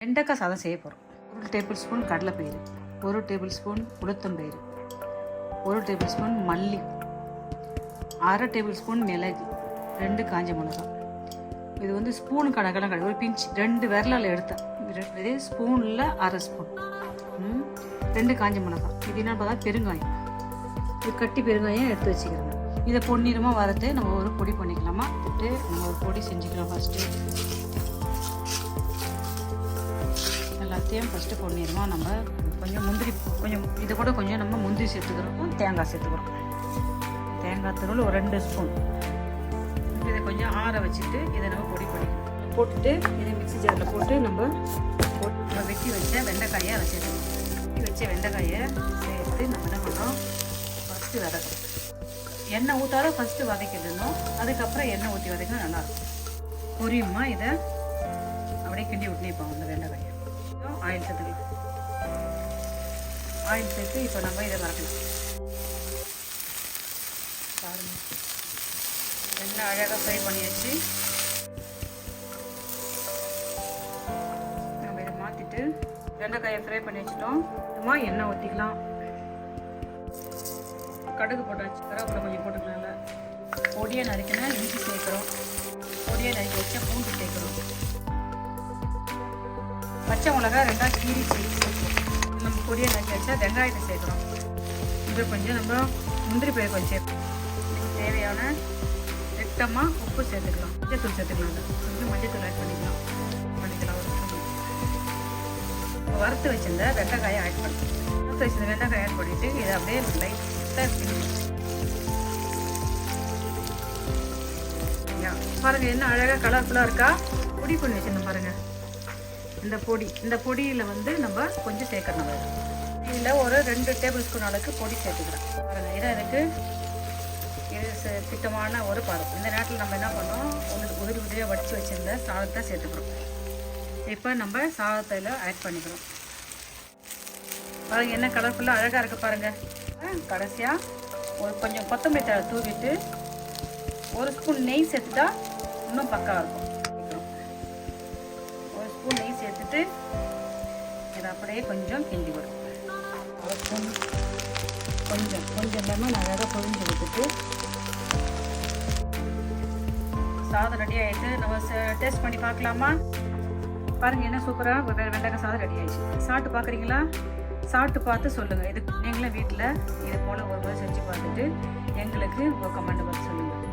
வெண்டைக்காய் சாதம் செய்ய போகிறோம். 1 டேபிள் ஸ்பூன் கடலைப்பயிறு, 1 டேபிள் ஸ்பூன் உளுத்தம்பயிறு, 1 டேபிள் ஸ்பூன் மல்லி, 1/2 டேபிள் ஸ்பூன் மிளகு, 2 காஞ்ச மிளகாய். இது வந்து ஸ்பூன் கணக்கெல்லாம் கிடையாது, ஒரு பிஞ்ச் 2 விரலில் எடுத்தேன். இதே ஸ்பூனில் 1/2 ஸ்பூன், 2 காஞ்ச மிளகாய். இது என்ன பார்த்தா பெருங்காயம், இது கட்டி பெருங்காயம் எடுத்து வச்சுக்கிறேன். இதை பொன்னிறமாக வரது நம்ம ஒரு பொடி பண்ணிக்கலாமா? நம்ம ஒரு பொடி செஞ்சுக்கலாம். ஃபஸ்ட்டு பொன்னிறமாக நம்ம கொஞ்சம் முந்திரி, கொஞ்சம் இதை கூட கொஞ்சம் நம்ம முந்திரி சேர்த்துக்கிறோம், தேங்காய் சேர்த்துக்கிறோம். தேங்காய் தூள் ஒரு 2 ஸ்பூன். இதை கொஞ்சம் ஆற வச்சுட்டு இதை நம்ம பொடி பண்ணிக்கலாம். போட்டுட்டு இதை மிக்ஸி ஜாரில் போட்டு நம்ம வெட்டி வச்ச வெண்டைக்காயை அதை சேர்த்துக்கணும். வெட்டி வச்ச வெண்டைக்காயை சேர்த்து நம்ம என்ன பண்ணோம், ஃபஸ்ட்டு வதக்கணும். எண்ணெய் ஊற்றாத ஃபஸ்ட்டு வதக்கிடணும், அதுக்கப்புறம் எண்ணெய் ஊற்றி வதக்கினா நல்லாயிருக்கும். பொரியுமா இதை அப்படியே கிண்டி விட்டுனிப்போம். அந்த வெண்டைக்காயை ஆயில் சேர்த்துக்கலாம். ஆயில் சேர்த்து இப்போ நம்ம இதை வதக்கலாம். பாருங்கள், எண்ணெய் அழகாக ஃப்ரை பண்ணியாச்சு. நம்ம இதை மாற்றிட்டு வெண்டைக்காயை ஃப்ரை பண்ணி வச்சுட்டோம். சும்மா எண்ணெய் ஊற்றிக்கலாம். கடுகு போட்டாச்சு, கருவேப்பிலை கொஞ்சம் போட்டுக்கலாம்ல. பொடியை நறுக்கினா இஞ்சி சேர்க்குறோம், பொடியை நறுக்கி வச்சா பூண்டு சேர்க்குறோம், பச்சை மிளகா 2 கீரி சேர்க்குறோம். நம்ம பொடியை நறுக்கி வச்சா வெங்காயத்தை சேர்க்குறோம். இது கொஞ்சம் நம்ம முந்திரி பயிர் கொஞ்சம் சேர்க்கணும். இதுக்கு தேவையான திட்டமாக உப்பு சேர்த்துக்கலாம், மஞ்சத்தூள் சேர்த்துக்கலாம். கொஞ்சம் மஞ்சத்தூள் ஆட் பண்ணிக்கலாம். ஒரு ஸ்பூன் வறுத்து வச்சிருந்த வெண்டைக்காயை ஆட் பண்ணிக்கலாம். வறுத்து வச்சிருந்த வெண்டைக்காயை ஆட் பண்ணிவிட்டு இதை அப்படியே லைட்டாக பாருங்கள், என்ன அழகாக கலர்ஃபுல்லாக இருக்கா. பொடி பண்ணி வச்சிருந்தோம் பாருங்கள். இந்த பொடியில் வந்து நம்ம கொஞ்சம் சேர்க்கணும். இதில் ஒரு 2 டேபிள் ஸ்பூன் அளவுக்கு பொடி சேர்த்துக்கிறோம். பாருங்கள், இதை எனக்கு இது திட்டமான ஒரு பருப்பு. இந்த நேரத்தில் நம்ம என்ன பண்ணோம், உதிரியாக வடித்து வச்சுருந்த சாதத்தை சேர்த்துக்கிறோம். இப்போ நம்ம சாதத்தில் ஆட் பண்ணிக்கிறோம். பாருங்கள், என்ன கலர்ஃபுல்லாக அழகாக இருக்குது பாருங்கள். கடைசியாக ஒரு கொஞ்சம் கொத்தமல்லி தழை தூவிட்டு 1 ஸ்பூன் நெய் சேர்த்துட்டா இன்னும் பக்காவாக இருக்கும். 1 ஸ்பூன் நெய் சேர்த்துட்டு இதை அப்படியே கொஞ்சம் கிண்டி வரும். 1 ஸ்பூன் கொஞ்சம் லெமன் அழகாக பொழிஞ்சு விட்டுட்டு சாதம் ரெடி ஆகிட்டு நம்ம டேஸ்ட் பண்ணி பார்க்கலாமா? பாருங்கள், என்ன சூப்பராக வெண்டைக்காய் சாதம் ரெடி ஆகிடுச்சு. சாப்பிட்டு பார்க்குறீங்களா? சாப்பிட்டு பார்த்து சொல்லுங்கள். இது நீங்களும் வீட்டில் இது போல் ஒரு முறை செஞ்சு பார்த்துட்டு எங்களுக்கு ஒரு கமெண்ட் பாக்ஸ் சொல்லுங்கள்.